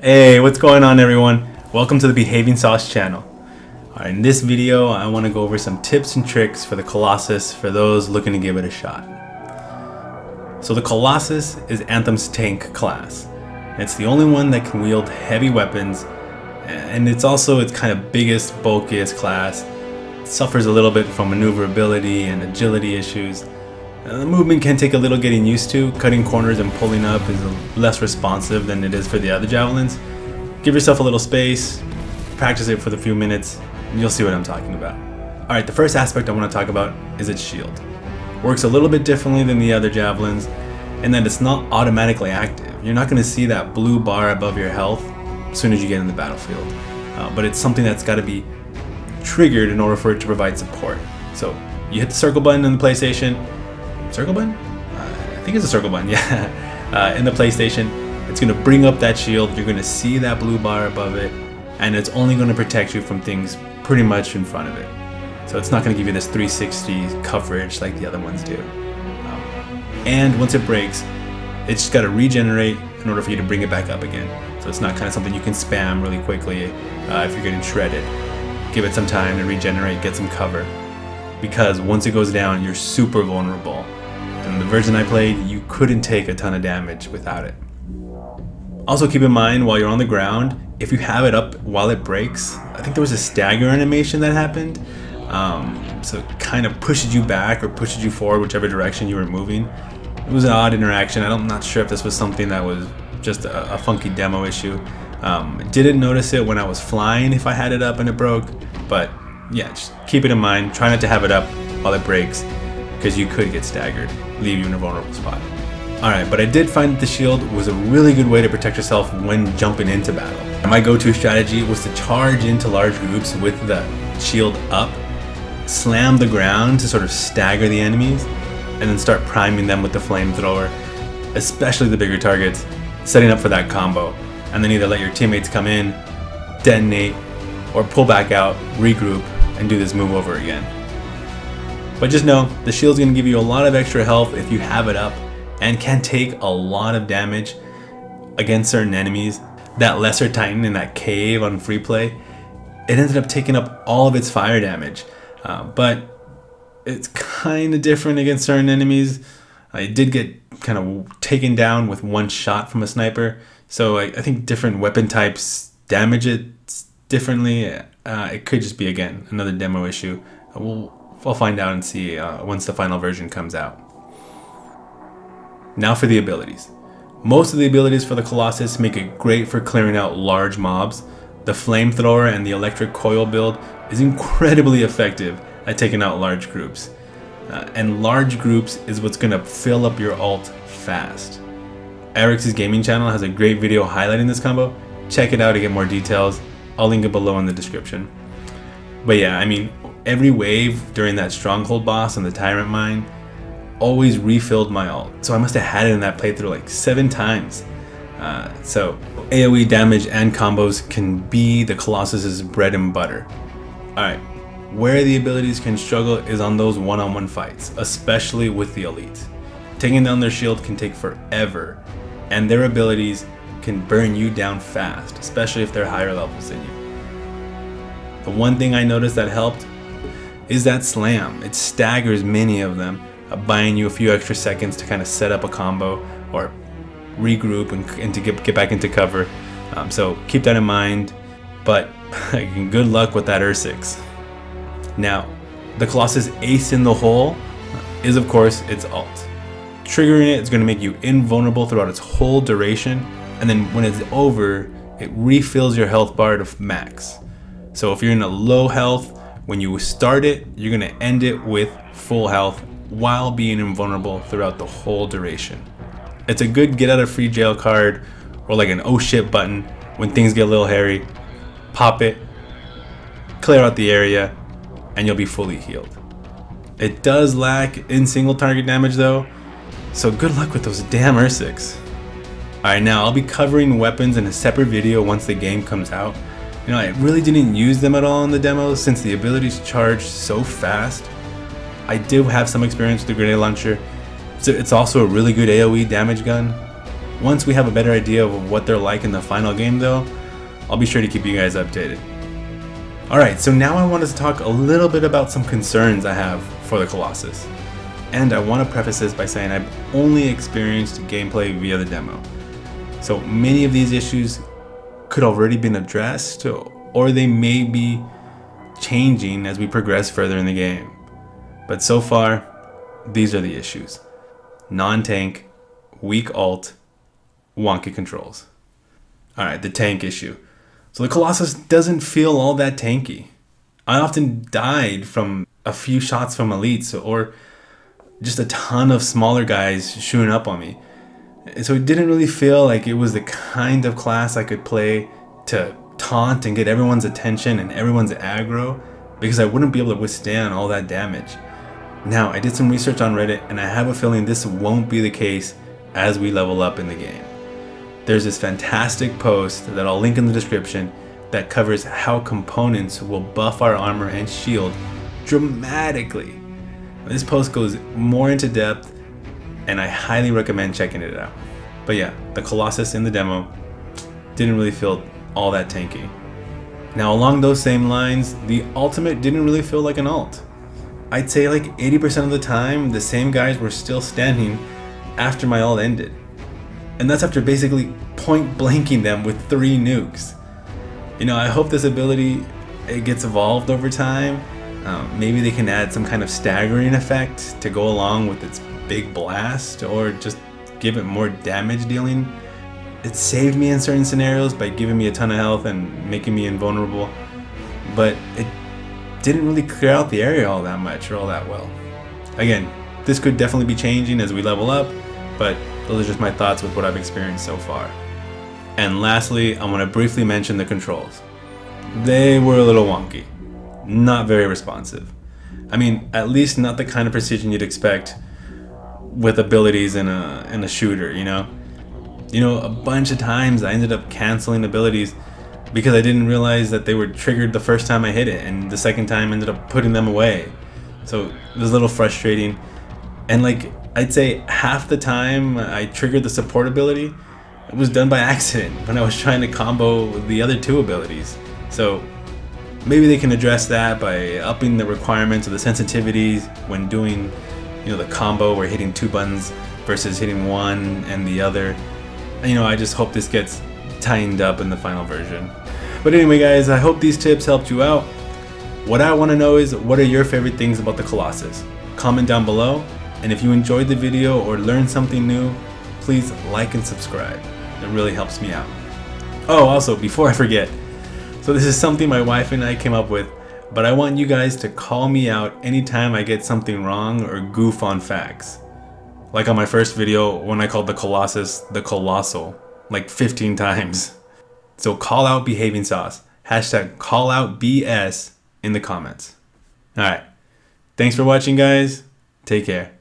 Hey, what's going on everyone? Welcome to the Behaving Sauce channel. Alright, in this video I want to go over some tips and tricks for the Colossus for those looking to give it a shot. So the Colossus is Anthem's tank class. It's the only one that can wield heavy weapons, and it's also its kind of biggest, bulkiest class. It suffers a little bit from maneuverability and agility issues. The movement can take a little getting used to. Cutting corners and pulling up is less responsive than it is for the other javelins. Give yourself a little space, practice it for a few minutes, and you'll see what I'm talking about. Alright, the first aspect I want to talk about is its shield. Works a little bit differently than the other javelins in that it's not automatically active. You're not going to see that blue bar above your health as soon as you get in the battlefield. But it's something that's got to be triggered in order for it to provide support. So you hit the circle button in the PlayStation. Circle button? I think it's a circle button, yeah. In the PlayStation, it's going to bring up that shield. You're going to see that blue bar above it, and it's only going to protect you from things pretty much in front of it. So it's not going to give you this 360 coverage like the other ones do. And once it breaks, it's just got to regenerate in order for you to bring it back up again. So it's not kind of something you can spam really quickly if you're getting shredded. Give it some time to regenerate, get some cover. Because once it goes down, you're super vulnerable. And the version I played, you couldn't take a ton of damage without it. Also keep in mind, while you're on the ground, if you have it up while it breaks, I think there was a stagger animation that happened. So it kind of pushes you back or pushes you forward, whichever direction you were moving. It was an odd interaction. I'm not sure if this was something that was just a funky demo issue. Didn't notice it when I was flying if I had it up and it broke, but yeah, just keep it in mind. Try not to have it up while it breaks, because you could get staggered, leave you in a vulnerable spot. Alright, but I did find that the shield was a really good way to protect yourself when jumping into battle. My go-to strategy was to charge into large groups with the shield up, slam the ground to sort of stagger the enemies, and then start priming them with the flamethrower, especially the bigger targets, setting up for that combo, and then either let your teammates come in, detonate, or pull back out, regroup, and do this move over again. But just know, the shield's going to give you a lot of extra health if you have it up, and can take a lot of damage against certain enemies. That lesser titan in that cave on free play, it ended up taking up all of its fire damage, but it's kind of different against certain enemies. It did get kind of taken down with one shot from a sniper, so I think different weapon types damage it differently. It could just be, again, another demo issue. I'll find out and see once the final version comes out. Now for the abilities. Most of the abilities for the Colossus make it great for clearing out large mobs. The flamethrower and the electric coil build is incredibly effective at taking out large groups. And large groups is what's going to fill up your ult fast. Eric's gaming channel has a great video highlighting this combo. Check it out to get more details. I'll link it below in the description. But yeah, I mean, every wave during that stronghold boss and the tyrant mine always refilled my ult. So I must have had it in that playthrough like 7 times. So AoE damage and combos can be the Colossus's bread and butter. Alright, where the abilities can struggle is on those one-on-one fights, especially with the elites. Taking down their shield can take forever, and their abilities can burn you down fast, especially if they're higher levels than you. The one thing I noticed that helped is that slam. It staggers many of them, buying you a few extra seconds to kind of set up a combo or regroup and to get back into cover. So keep that in mind, but good luck with that R6. Now, the Colossus ace in the hole is of course its ult. Triggering it is going to make you invulnerable throughout its whole duration, and then when it's over, it refills your health bar to max. So if you're in a low health, when you start it, you're going to end it with full health while being invulnerable throughout the whole duration. It's a good get out of free jail card, or like an oh shit button when things get a little hairy. Pop it, clear out the area, and you'll be fully healed. It does lack in single target damage though, so good luck with those damn R6. Alright, now I'll be covering weapons in a separate video once the game comes out. You know, I really didn't use them at all in the demo since the abilities charge so fast. I do have some experience with the grenade launcher, so it's also a really good AoE damage gun, Once we have a better idea of what they're like in the final game though, I'll be sure to keep you guys updated. Alright, so now I wanted to talk a little bit about some concerns I have for the Colossus. And I want to preface this by saying I've only experienced gameplay via the demo. So many of these issues could already been addressed, or they may be changing as we progress further in the game. But so far, these are the issues. Non-tank, weak ult, wonky controls. Alright, the tank issue. So the Colossus doesn't feel all that tanky. I often died from a few shots from elites or just a ton of smaller guys shooting up on me. So it didn't really feel like it was the kind of class I could play to taunt and get everyone's attention and everyone's aggro, because I wouldn't be able to withstand all that damage. Now, I did some research on Reddit and I have a feeling this won't be the case as we level up in the game. There's this fantastic post that I'll link in the description that covers how components will buff our armor and shield dramatically. This post goes more into depth and I highly recommend checking it out. But yeah, the Colossus in the demo didn't really feel all that tanky. Now along those same lines, the ultimate didn't really feel like an ult. I'd say like 80% of the time, the same guys were still standing after my ult ended. And that's after basically point blanking them with 3 nukes. You know, I hope this ability it gets evolved over time. Maybe they can add some kind of staggering effect to go along with its big blast, or just give it more damage dealing. It saved me in certain scenarios by giving me a ton of health and making me invulnerable, but it didn't really clear out the area all that much or all that well. Again, this could definitely be changing as we level up, but those are just my thoughts with what I've experienced so far. And lastly, I want to briefly mention the controls. They were a little wonky, not very responsive. I mean, at least not the kind of precision you'd expect with abilities in a shooter, you know? A bunch of times I ended up canceling abilities because I didn't realize that they were triggered the first time I hit it, and the second time ended up putting them away. So it was a little frustrating. And like, I'd say half the time I triggered the support ability, it was done by accident when I was trying to combo the other 2 abilities. So maybe they can address that by upping the requirements of the sensitivities when doing, the combo where hitting 2 buttons versus hitting one and the other. I just hope this gets tightened up in the final version. But anyway guys, I hope these tips helped you out. What I want to know is, what are your favorite things about the Colossus? Comment down below, and if you enjoyed the video or learned something new, please like and subscribe. It really helps me out. Oh, also, before I forget, so this is something my wife and I came up with, but I want you guys to call me out anytime I get something wrong or goof on facts. Like on my first video when I called the Colossus the Colossal, like 15 times. So call out behaving sauce, #calloutbs in the comments. Alright, thanks for watching guys, take care.